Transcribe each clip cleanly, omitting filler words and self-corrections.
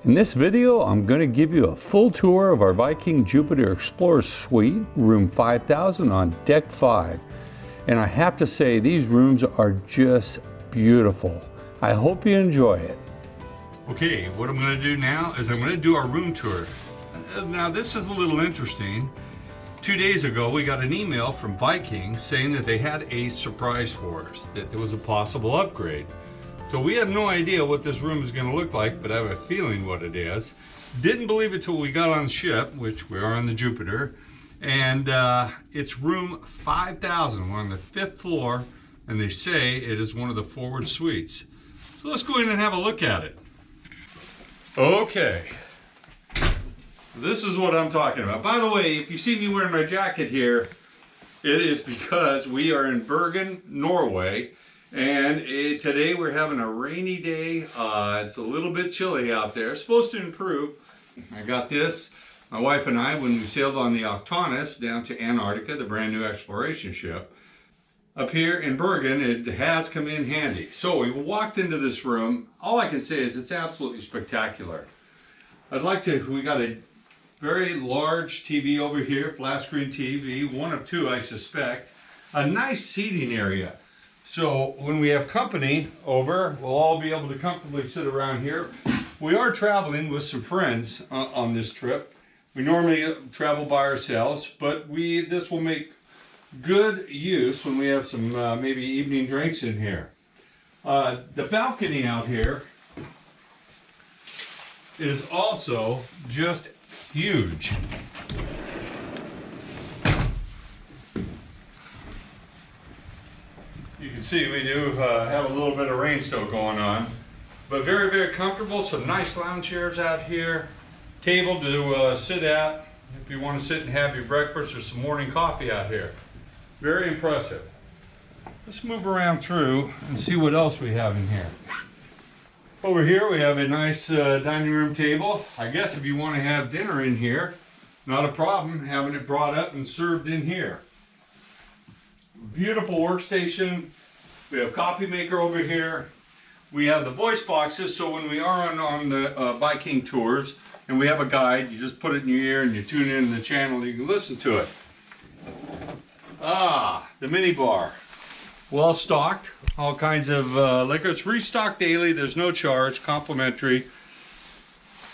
In this video, I'm going to give you a full tour of our Viking Jupiter Explorer Suite, room 5000 on deck 5. And I have to say, these rooms are just beautiful. I hope you enjoy it. Okay, what I'm going to do now is I'm going to do our room tour. Now this is a little interesting. 2 days ago we got an email from Viking saying that they had a surprise for us, that there was a possible upgrade. So we have no idea what this room is going to look like, but I have a feeling what it is. Didn't believe it till we got on the ship, which we are on the Jupiter, and it's room 5000. We're on the 5th floor, and they say it is one of the forward suites. So let's go in and have a look at it. Okay, this is what I'm talking about. By the way, if you see me wearing my jacket here, it is because we are in Bergen, Norway. And today we're having a rainy day. It's a little bit chilly out there. It's supposed to improve. I got this, my wife and I, when we sailed on the Octonus down to Antarctica, the brand new exploration ship. Up here in Bergen, it has come in handy. So we walked into this room. All I can say is it's absolutely spectacular. We got a very large TV over here, flat screen TV, one of two I suspect. A nice seating area. So when we have company over, we'll all be able to comfortably sit around here. We are traveling with some friends on this trip. We normally travel by ourselves, but this will make good use when we have some maybe evening drinks in here. The balcony out here is also just huge. You can see we do have a little bit of rain still going on, but very, very comfortable. Some nice lounge chairs out here, table to sit at if you want to sit and have your breakfast or some morning coffee out here. Very impressive. Let's move around through and see what else we have in here. Over here we have a nice dining room table. I guess if you want to have dinner in here, not a problem having it brought up and served in here. Beautiful workstation. We have coffee maker over here. We have the voice boxes, so when we are on the Viking tours and we have a guide, you just put it in your ear and you tune in the channel, you can listen to it. The mini bar. Well stocked, all kinds of liquor. It's restocked daily, there's no charge, complimentary.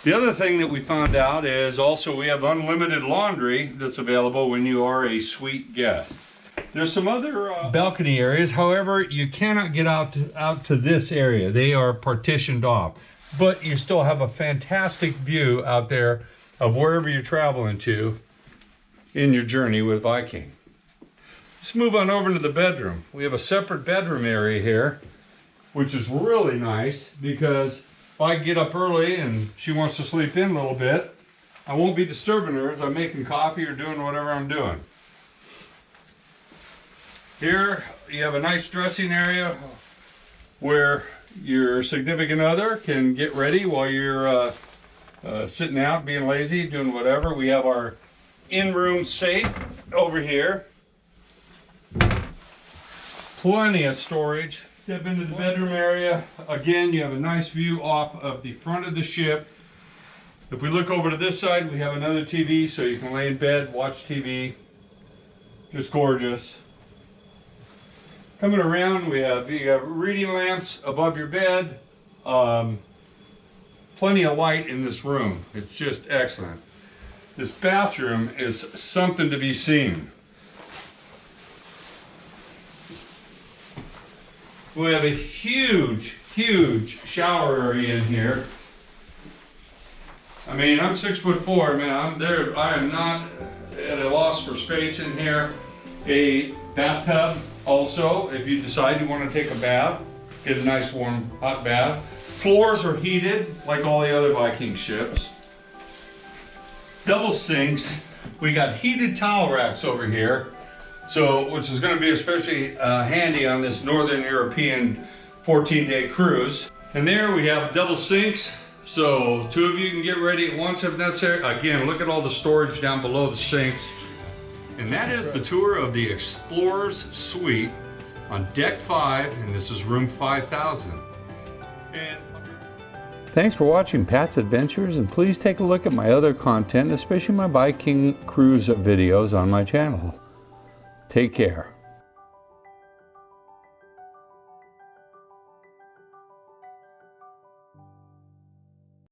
The other thing that we found out is also we have unlimited laundry that's available when you are a suite guest. There's some other balcony areas, however, you cannot get out to this area. They are partitioned off, but you still have a fantastic view out there of wherever you're traveling to in your journey with Viking. Let's move on over to the bedroom. We have a separate bedroom area here, which is really nice because if I get up early and she wants to sleep in a little bit, I won't be disturbing her as I'm making coffee or doing whatever I'm doing. Here you have a nice dressing area where your significant other can get ready while you're sitting out, being lazy, doing whatever. We have our in-room safe over here. Plenty of storage. Step into the bedroom area. Again, you have a nice view off of the front of the ship. If we look over to this side, we have another TV, so you can lay in bed, watch TV. Just gorgeous. Coming around, you have reading lamps above your bed. Plenty of light in this room. It's just excellent. This bathroom is something to be seen. We have a huge, huge shower area in here. I mean, I'm 6'4", man. I am not at a loss for space in here. A bathtub also, if you decide you want to take a bath, get a nice warm hot bath. Floors are heated like all the other Viking ships. Double sinks. We got heated towel racks over here, which is going to be especially handy on this Northern European 14-day cruise. And there we have double sinks, so two of you can get ready at once if necessary. Again, look at all the storage down below the sinks. And that is the tour of the Explorer's Suite on deck 5, and this is room 5000. And Thanks for watching Pat's Adventures, and please take a look at my other content, especially my Viking cruise videos on my channel. Take care.